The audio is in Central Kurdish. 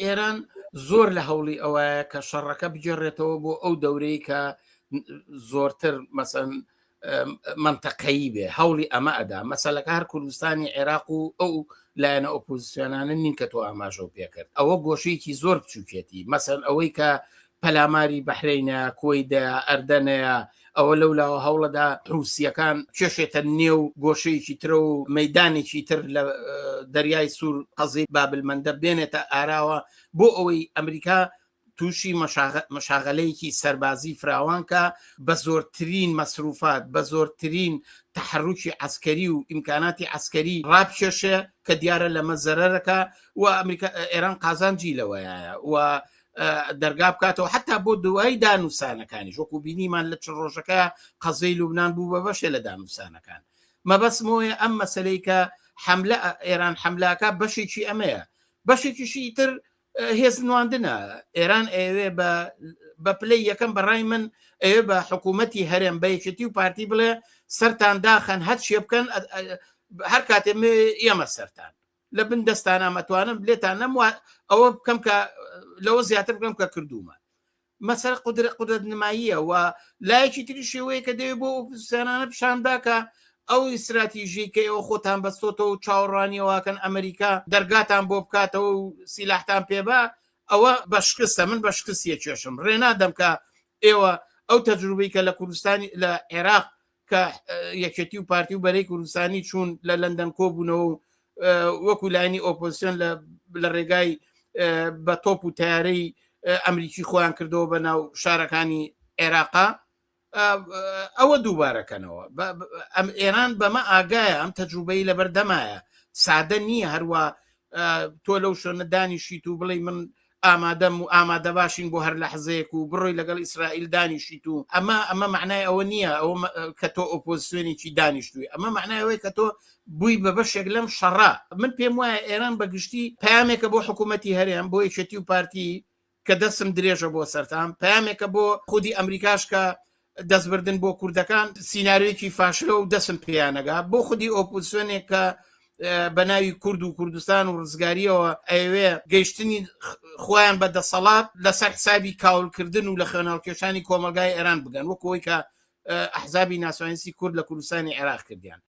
ئێران زۆر لە هەوڵی ئەوەیە کە شەڕەکە بجێڕێتەوە بۆ ئەو دەورەی کە زۆرتر مەسەن منتەقەیی بێ هەوڵی ئەمە ئەدا مەسەلەکە هەر کوردستانی عێراق و ئەو لایەنە ئۆپۆزیسیۆنانە نین کە تۆ ئاماژە و پێکرد ئەوە گۆشەیەکی زۆر بچووکێتی مەسەن ئەوەی کە پەلاماری بەحرینە کۆیدا ئەردەنەیە ئەوە لەولاوە هەوڵەدا رووسیەکان کێشێتە نێو گۆشەیەکی ترە و مەدانێکی تر لە دەریای سوور قەزەی بابلمەندە بێنێتە ئاراوە بۆ ئەوەی ئەمریکا تووشی مەشاغلەیەکی سەربازی فراوانکە بە زۆرترین مەسروفات بە زۆرترین تحرروکی عسکەری و ئیمکاناتی عسکەری ڕابکێشێ کە دیارە لەمە زەرەرەکە و ئەمریکا ئێران قازانجی لەوەیە و دەرگا بکاتەوە حتا بۆ دوای دانووسانەکانی وەکو بینیمان لە چ ڕۆژەکە قەزەی لوبنان بوو بە بەشێ لە دانووسانەکان مەبەسمەوەیە ئەم مەسلەی کە حملە ئێران حملاکە بەشێکی ئەمەیە بەشێکیشی تر هێز نواندنە ئێران ئەوێ بە پلەی یەکەم بەڕای من ئەوێ بە حکوومەتی هەرێم بەیەکێتی و پارتی بڵێ سەرتان داخەن هەت شێ بکەن هەر کاتێ ئێمە سەرتان لە بن دەستانە مەتوانم لێتان نەموە ئەوە بکەم کە لەوە زیاتر بکەم کە کردومە مەسەر قودرەت نماییە و لایەکی تری شێوەیە کە دەوێت بۆ ئۆپۆزیسیۆنانە پیشاندا کە ئەو ئیستراتیژی کە ئەوە خۆتان بەستۆتەوە و چاوەڕوانیەوەکەن ئەمریکا دەرگاتان بۆ بکاتەوە و سیلاحتان پێبا ئەوە بەشکستە من بەشکستیە کێشم ڕێنادەم کە ئێوە ئەو تەجروبەی کە لە کوردستانی لە عێراق کە یەکێتی و پارتی و بەرەی کوردستانی چوون لە لەندەن کۆبوونەوە و وەکو لایەنی ئۆپۆزیسیۆن لە ڕێگای بە تۆپ و تیارەی ئەمریکی خۆیان کردەوە بە ناو شارەکانی عێراقا ئەوە دووبارەکەنەوە ئێران بەمە ئاگایە ئەم تەجروبەی لەبەردەمایە سادە نییە هەروە تۆ لەو شوێنە دانیشیت و بڵێ من ئامادەم و ئامادە باشین بۆ هەر لەحزەیەک و بڕۆی لەگەڵ ئیسرائیل دانیشیت و ئەمە معنای ئەوە نییە ئەوە کە تۆ ئۆپۆزیسیۆنێکی دانیشتووی ئەمە معنای ئەوەی کە تۆ بووی بە بەشێک لەم شەڕا من پێم وایە ئێران بەگشتی پامێکە بۆ حکوومەتی هەرێم بۆ یەکێتی و پارتی کە دەستم درێژە بۆ سەرتان پامێکە بۆ خودی ئەمریکاش کە دەستبردن بۆ کوردەکان سیناریۆکی فاشلە و دەسم پێیانەگا بۆ خودی ئۆپۆزیسیۆنێک کە بە ناوی کورد و کوردستان و ڕزگاریەوە ئەوێ گەیشتنی خۆیان بە دەسەڵات لەسەر حسابی کاولکردن و لە خوێناڵکێشانی کۆمەلگای ئێران بگەن وەکەوەی کە ئەحزابی ناسیۆنالیستی کورد لە کوردستانی عێراق کردیان